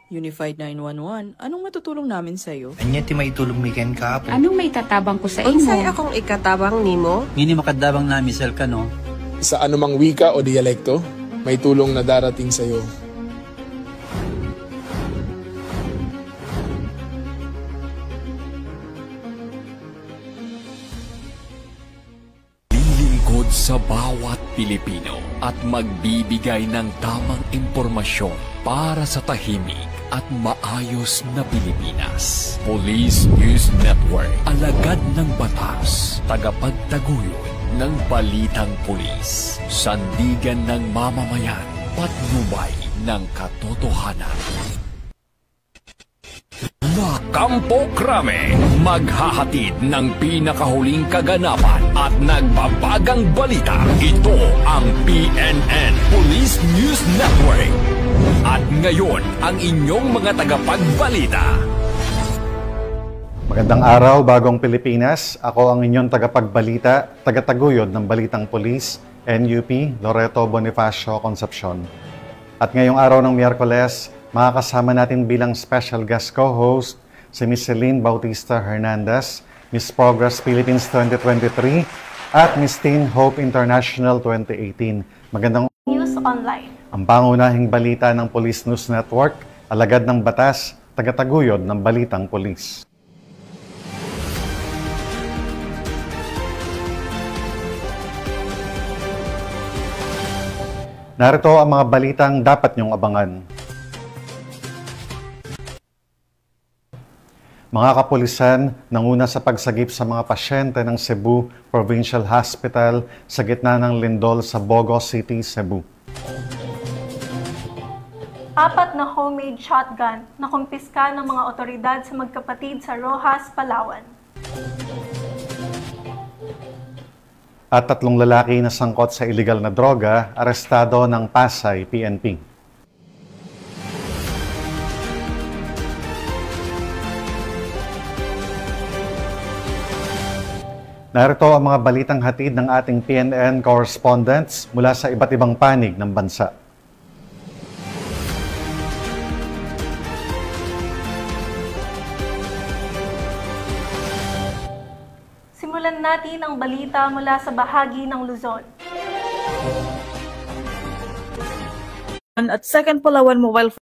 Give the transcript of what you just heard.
Unified 911, anong matutulong namin sa'yo? Anya ti maitulong mi ken kapo. Anong may tatabang ko sa imo? Unsay akong ikatabang nimo? Ngini makadabang na misal ka no? Sa anumang wika o dialekto, may tulong na darating sa iyo. Lilingkod sa bawat Pilipino at magbibigay ng tamang impormasyon para sa tahimik at maayos na Pilipinas. Police News Network, alagad ng batas, tagapagtaguyod ng balitang pulis, sandigan ng mamamayan, patnubay ng katotohanan. La Campo Crame, maghahatid ng pinakahuling kaganapan at nagbabagang balita. Ito ang PNN Police News Network. At ngayon, ang inyong mga tagapagbalita. Magandang araw, Bagong Pilipinas. Ako ang inyong tagapagbalita, tagataguyod ng Balitang Pulis, NUP, Loreto Bonifacio Concepcion. At ngayong araw ng Miyerkules, makakasama natin bilang special guest co-host si Miss Celine Bautista Hernandez, Miss Progress Philippines 2023 at Miss Teen Hope International 2018. Magandang News Online. Ang pangunahing balita ng Police News Network, alagad ng batas, tagataguyod ng Balitang Pulis. Narito ang mga balitang dapat niyong abangan. Mga kapulisan, nanguna sa pagsagip sa mga pasyente ng Cebu Provincial Hospital sa gitna ng lindol sa Bogo City, Cebu. 4 na homemade shotgun na kumpiska ng mga otoridad sa magkapatid sa Rojas, Palawan. At 3 lalaki na sangkot sa illegal na droga, arestado ng Pasay PNP. Narito ang mga balitang hatid ng ating PNN correspondents mula sa iba't ibang panig ng bansa. Simulan natin ang balita mula sa bahagi ng Luzon. At 2nd Palawan Mobile